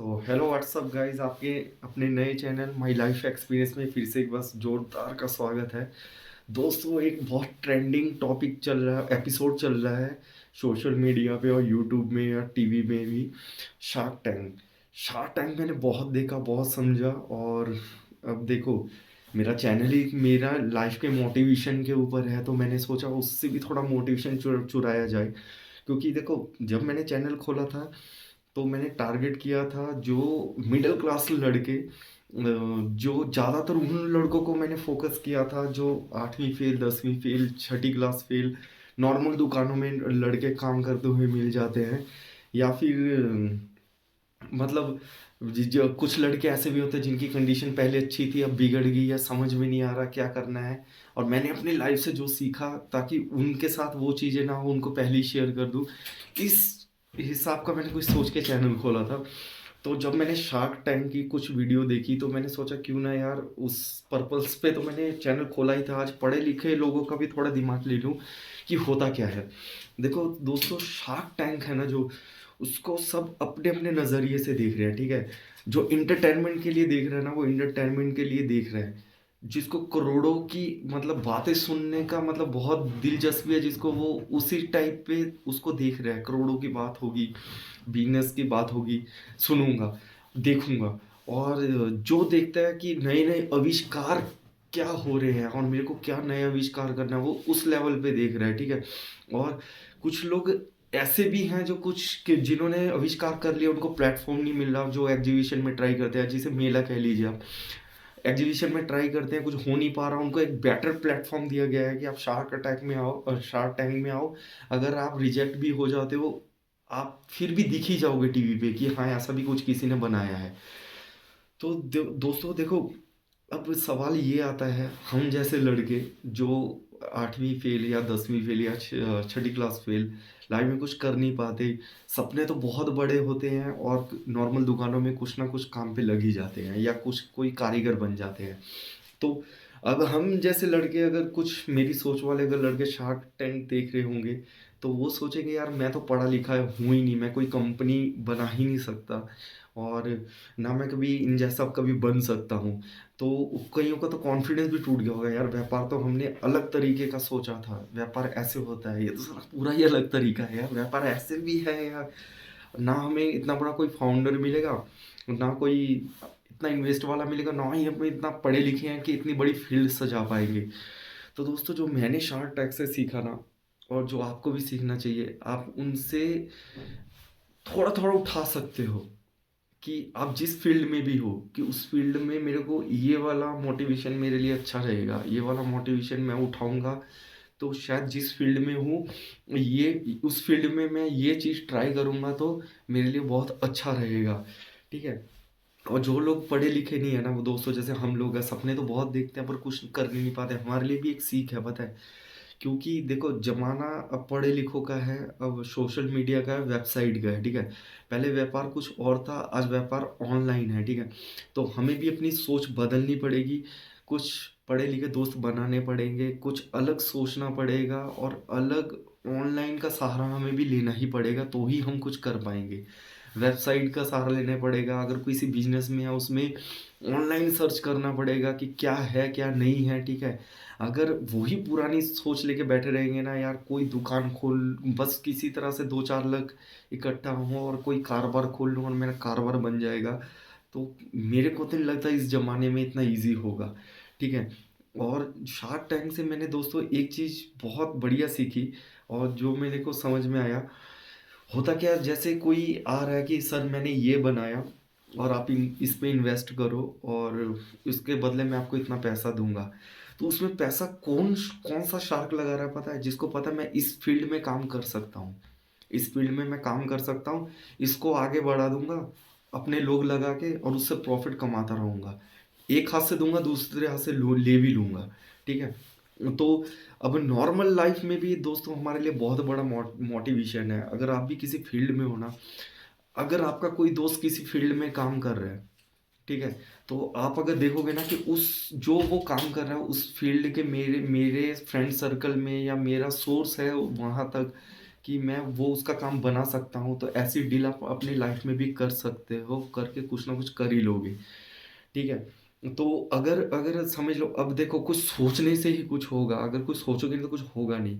तो hello what's up guys, आपके अपने नए चैनल माय लाइफ एक्सपीरियंस में फिर से एक बस जोरदार का स्वागत है। दोस्तों, एक बहुत ट्रेंडिंग टॉपिक चल रहा है, एपिसोड चल रहा है सोशल मीडिया पे और यूट्यूब में या टीवी में भी। Shark tank. शार्क टैंक मैंने बहुत देखा, बहुत समझा। और अब देखो, मेरा चैनल ही मेरा लाइफ के मोटिवेशन के ऊपर है, तो मैंने सोचा उससे भी थोड़ा मोटिवेशन चुराया जाए। क्योंकि देखो, जब मैंने चैनल खोला था तो मैंने टारगेट किया था जो मिडिल क्लास लड़के, जो ज़्यादातर उन लड़कों को मैंने फोकस किया था जो 8वीं फेल, 10वीं फेल, छठी क्लास फेल, नॉर्मल दुकानों में लड़के काम करते हुए मिल जाते हैं। या फिर मतलब जो कुछ लड़के ऐसे भी होते हैं जिनकी कंडीशन पहले अच्छी थी, अब बिगड़ गई या समझ में नहीं आ रहा क्या करना है। और मैंने अपनी लाइफ से जो सीखा, ताकि उनके साथ वो चीज़ें ना हो, उनको पहले ही शेयर कर दूँ, इस हिसाब का मैंने कुछ सोच के चैनल खोला था। तो जब मैंने शार्क टैंक की कुछ वीडियो देखी तो मैंने सोचा क्यों ना यार, उस पर्पल्स पे तो मैंने चैनल खोला ही था, आज पढ़े लिखे लोगों का भी थोड़ा दिमाग ले लूँ कि होता क्या है। देखो दोस्तों, शार्क टैंक है ना, जो उसको सब अपने अपने नज़रिए से देख रहे हैं, ठीक है। जो इंटरटेनमेंट के लिए देख रहे हैं ना, वो इंटरटेनमेंट के लिए देख रहे हैं। जिसको करोड़ों की मतलब बातें सुनने का मतलब बहुत दिलचस्पी है, जिसको वो उसी टाइप पे उसको देख रहे हैं। करोड़ों की बात होगी, बिजनेस की बात होगी, सुनूंगा, देखूंगा। और जो देखता है कि नए नए आविष्कार क्या हो रहे हैं और मेरे को क्या नया आविष्कार करना है, वो उस लेवल पे देख रहा है, ठीक है। और कुछ लोग ऐसे भी हैं जो जिन्होंने आविष्कार कर लिया, उनको प्लेटफॉर्म नहीं मिल रहा, जो एग्जीबिशन में ट्राई करते हैं, जिसे मेला कह लीजिए आप। एग्जीबिशन में ट्राई करते हैं, कुछ हो नहीं पा रहा, उनको एक बेटर प्लेटफॉर्म दिया गया है कि आप शार्क अटैक में आओ और शार्क टैंक में आओ। अगर आप रिजेक्ट भी हो जाते हो, आप फिर भी दिख ही जाओगे टीवी पे कि हाँ, ऐसा भी कुछ किसी ने बनाया है। तो दोस्तों देखो, अब सवाल ये आता है, हम जैसे लड़के जो 8वीं फेल या 10वीं फेल या छठी क्लास फेल, लाइफ में कुछ कर नहीं पाते, सपने तो बहुत बड़े होते हैं और नॉर्मल दुकानों में कुछ ना कुछ काम पे लग ही जाते हैं या कुछ कोई कारीगर बन जाते हैं। तो अब हम जैसे लड़के, अगर कुछ मेरी सोच वाले अगर लड़के शार्क टैंक देख रहे होंगे, तो वो सोचेंगे यार, मैं तो पढ़ा लिखा हूँ ही नहीं, मैं कोई कंपनी बना ही नहीं सकता, और ना मैं कभी इन जैसा कभी बन सकता हूँ। तो कईयों का तो कॉन्फिडेंस भी टूट गया होगा, यार व्यापार तो हमने अलग तरीके का सोचा था, व्यापार ऐसे होता है, ये तो साला पूरा ही अलग तरीका है यार, व्यापार ऐसे भी है यार। ना हमें इतना बड़ा कोई फाउंडर मिलेगा, ना कोई इतना इन्वेस्ट वाला मिलेगा, ना ही हम इतना पढ़े लिखे हैं कि इतनी बड़ी फील्ड सजा पाएंगे। तो दोस्तों, जो मैंने शार्क टैंक से सीखा ना, और जो आपको भी सीखना चाहिए, आप उनसे थोड़ा थोड़ा उठा सकते हो कि आप जिस फील्ड में भी हो, कि उस फील्ड में मेरे को ये वाला मोटिवेशन मेरे लिए अच्छा रहेगा, ये वाला मोटिवेशन मैं उठाऊंगा, तो शायद जिस फील्ड में हूँ, ये उस फील्ड में मैं ये चीज़ ट्राई करूँगा तो मेरे लिए बहुत अच्छा रहेगा, ठीक है। और जो लोग पढ़े लिखे नहीं है ना, वो दोस्तों जैसे हम लोग हैं, सपने तो बहुत देखते हैं पर कुछ कर नहीं पाते, हमारे लिए भी एक सीख है, पता है। क्योंकि देखो, ज़माना अब पढ़े लिखों का है, अब सोशल मीडिया का है, वेबसाइट का है, ठीक है। पहले व्यापार कुछ और था, आज व्यापार ऑनलाइन है, ठीक है। तो हमें भी अपनी सोच बदलनी पड़ेगी, कुछ पढ़े लिखे दोस्त बनाने पड़ेंगे, कुछ अलग सोचना पड़ेगा, और अलग ऑनलाइन का सहारा हमें भी लेना ही पड़ेगा, तो ही हम कुछ कर पाएंगे। वेबसाइट का सहारा लेना पड़ेगा, अगर किसी बिजनेस में है उसमें ऑनलाइन सर्च करना पड़ेगा कि क्या है क्या नहीं है, ठीक है। अगर वही पुरानी सोच लेके बैठे रहेंगे ना यार, कोई दुकान खोल, बस किसी तरह से दो चार लोग इकट्ठा हों और कोई कारोबार खोल लूँ और मेरा कारोबार बन जाएगा, तो मेरे को तो नहीं लगता इस ज़माने में इतना ईज़ी होगा, ठीक है। और शार्क टैंक से मैंने दोस्तों एक चीज़ बहुत बढ़िया सीखी, और जो मेरे को समझ में आया, होता क्या है, जैसे कोई आ रहा है कि सर मैंने ये बनाया और आप इस पे इन्वेस्ट करो और इसके बदले मैं आपको इतना पैसा दूंगा। तो उसमें पैसा कौन कौन सा शार्क लगा रहा है, पता है, जिसको पता है मैं इस फील्ड में काम कर सकता हूँ, इस फील्ड में मैं काम कर सकता हूँ, इसको आगे बढ़ा दूंगा अपने लोग लगा के, और उससे प्रॉफिट कमाता रहूंगा, एक हाथ से दूंगा, दूसरे हाथ से ले भी लूंगा, ठीक है। तो अब नॉर्मल लाइफ में भी दोस्तों हमारे लिए बहुत बड़ा मोटिवेशन है, अगर आप भी किसी फील्ड में हो ना, अगर आपका कोई दोस्त किसी फील्ड में काम कर रहा है, ठीक है, तो आप अगर देखोगे ना कि उस जो वो काम कर रहा है उस फील्ड के, मेरे मेरे फ्रेंड सर्कल में या मेरा सोर्स है वहाँ तक, कि मैं वो उसका काम बना सकता हूँ, तो ऐसी डील आप अपनी लाइफ में भी कर सकते हो, करके कुछ ना कुछ कर ही लोगे। ठीक है? तो अगर अगर समझ लो, अब देखो कुछ सोचने से ही कुछ होगा, अगर कुछ सोचोगे नहीं तो कुछ होगा नहीं।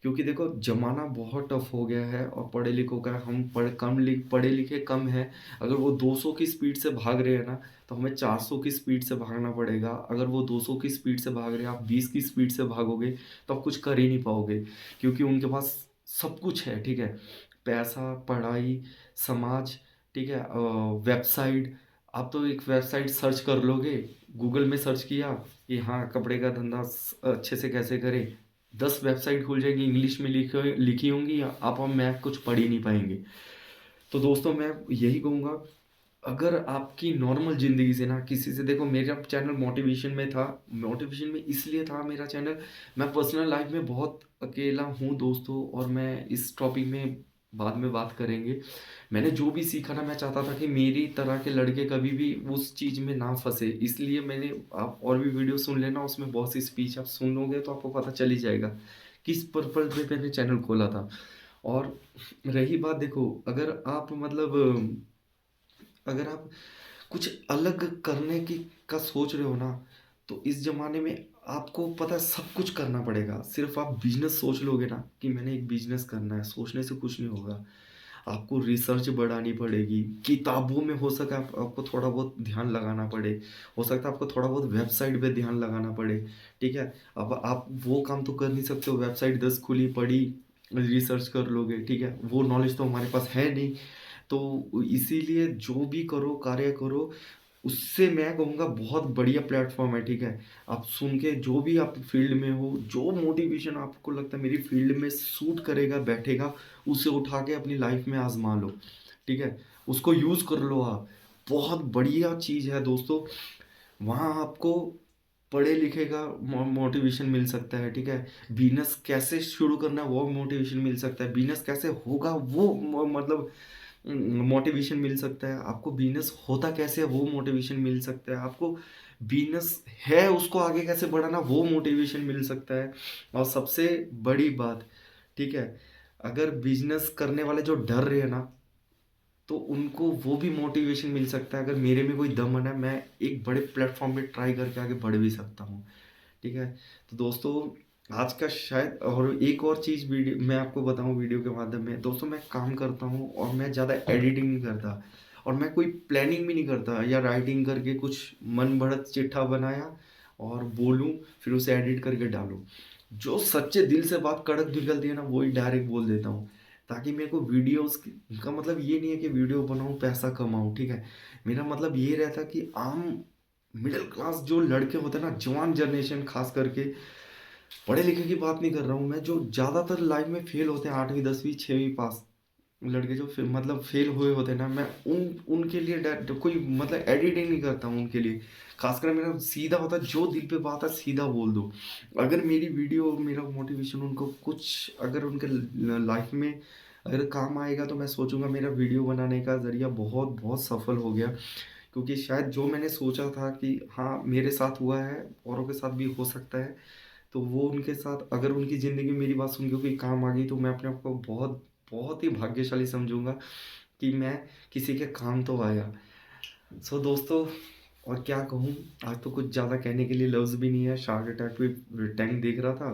क्योंकि देखो ज़माना बहुत टफ हो गया है और पढ़े लिखों का हम पढ़े लिखे कम हैं। अगर वो 200 की स्पीड से भाग रहे हैं ना, तो हमें 400 की स्पीड से भागना पड़ेगा। अगर वो 200 की स्पीड से भाग रहे हैं, आप 20 की स्पीड से भागोगे, तो आप कुछ कर ही नहीं पाओगे। क्योंकि उनके पास सब कुछ है, ठीक है? पैसा, पढ़ाई, समाज, ठीक है? वेबसाइट, आप तो एक वेबसाइट सर्च कर लोगे, गूगल में सर्च किया कि हाँ, कपड़े का धंधा अच्छे से कैसे करें, 10 वेबसाइट खुल जाएगी, इंग्लिश में लिखी होंगी, आप और मैं कुछ पढ़ ही नहीं पाएंगे। तो दोस्तों मैं यही कहूँगा, अगर आपकी नॉर्मल ज़िंदगी से ना किसी से, देखो मेरा चैनल मोटिवेशन में था, मोटिवेशन में इसलिए था मेरा चैनल, मैं पर्सनल लाइफ में बहुत अकेला हूँ दोस्तों, और मैं इस टॉपिक में बाद में बात करेंगे। मैंने जो भी सीखा ना, मैं चाहता था कि मेरी तरह के लड़के कभी भी उस चीज़ में ना फंसे, इसलिए मैंने, आप और भी वीडियो सुन लेना, उसमें बहुत सी स्पीच आप सुन लोगे तो आपको पता चल ही जाएगा किस पर्पज पे मैंने चैनल खोला था। और रही बात, देखो अगर आप मतलब अगर आप कुछ अलग करने की का सोच रहे हो ना, तो इस ज़माने में आपको पता है सब कुछ करना पड़ेगा। सिर्फ़ आप बिज़नेस सोच लोगे ना कि मैंने एक बिज़नेस करना है, सोचने से कुछ नहीं होगा। आपको रिसर्च बढ़ानी पड़ेगी, किताबों में हो सके आपको थोड़ा बहुत ध्यान लगाना पड़े, हो सकता है आपको थोड़ा बहुत वेबसाइट पे ध्यान लगाना पड़े, ठीक है? अब आप वो काम तो कर नहीं सकते हो, वेबसाइट 10 खुली, पढ़ी, रिसर्च कर लोगे, ठीक है? वो नॉलेज तो हमारे पास है नहीं। तो इसीलिए जो भी करो, कार्य करो, उससे मैं कहूँगा बहुत बढ़िया प्लेटफ़ॉर्म है, ठीक है? आप सुन के जो भी आप फ़ील्ड में हो, जो मोटिवेशन आपको लगता है मेरी फ़ील्ड में सूट करेगा, बैठेगा, उसे उठा के अपनी लाइफ़ में आज़मा लो, ठीक है? उसको यूज़ कर लो आप। बहुत बढ़िया चीज़ है दोस्तों, वहाँ आपको पढ़े-लिखे का मोटिवेशन मिल सकता है, ठीक है? बिज़नेस कैसे शुरू करना है, वो मोटिवेशन मिल सकता है। बिज़नेस कैसे होगा, वो मतलब मोटिवेशन मिल सकता है। आपको बिज़नेस होता कैसे है, वो मोटिवेशन मिल सकता है। आपको बिज़नेस है, उसको आगे कैसे बढ़ाना, वो मोटिवेशन मिल सकता है। और सबसे बड़ी बात, ठीक है? अगर बिज़नेस करने वाले जो डर रहे हैं ना, तो उनको वो भी मोटिवेशन मिल सकता है। अगर मेरे में कोई दम है ना, मैं एक बड़े प्लेटफ़ॉर्म पे ट्राई करके आगे बढ़ भी सकता हूँ। ठीक है? तो दोस्तों, आज का शायद, और एक और चीज़ वीडियो मैं आपको बताऊँ वीडियो के माध्यम में, दोस्तों मैं काम करता हूँ और मैं ज़्यादा एडिटिंग नहीं करता, और मैं कोई प्लानिंग भी नहीं करता या राइटिंग करके कुछ मन बढ़त चिट्ठा बनाया और बोलूँ, फिर उसे एडिट करके डालूँ। जो सच्चे दिल से बात कड़क निकलती है ना, वही डायरेक्ट बोल देता हूँ। ताकि मेरे को वीडियोज़ का मतलब ये नहीं है कि वीडियो बनाऊँ, पैसा कमाऊँ, ठीक है? मेरा मतलब ये रहता कि आम मिडिल क्लास जो लड़के होते हैं ना, जवान जनरेशन खास करके, पढ़े लिखे की बात नहीं कर रहा हूँ मैं, जो ज़्यादातर लाइफ में फेल होते हैं 8वीं 10वीं 6वीं पास लड़के, जो मतलब फेल हुए होते हैं ना, मैं उनके लिए कोई मतलब एडिटिंग नहीं करता हूँ उनके लिए। खासकर मेरा सीधा होता है, जो दिल पे बात है सीधा बोल दो। अगर मेरी वीडियो, मेरा मोटिवेशन उनको कुछ अगर उनके लाइफ में अगर काम आएगा, तो मैं सोचूंगा मेरा वीडियो बनाने का ज़रिया बहुत बहुत सफल हो गया। क्योंकि शायद जो मैंने सोचा था कि हाँ मेरे साथ हुआ है, औरों के साथ भी हो सकता है, तो वो उनके साथ अगर उनकी ज़िंदगी में मेरी बात सुन के कोई काम आ गई, तो मैं अपने आप को बहुत बहुत ही भाग्यशाली समझूंगा कि मैं किसी के काम तो आया। सो दोस्तों, और क्या कहूँ, आज तो कुछ ज़्यादा कहने के लिए लफ्ज़ भी नहीं है। शार्क अटैक पे टैंक देख रहा था,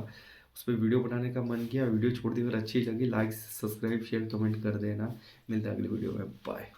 उस पर वीडियो बनाने का मन किया, वीडियो छोड़ दी, अगर अच्छी लगी लाइक सब्सक्राइब शेयर कमेंट कर देना। मिलता है अगली वीडियो में, बाय।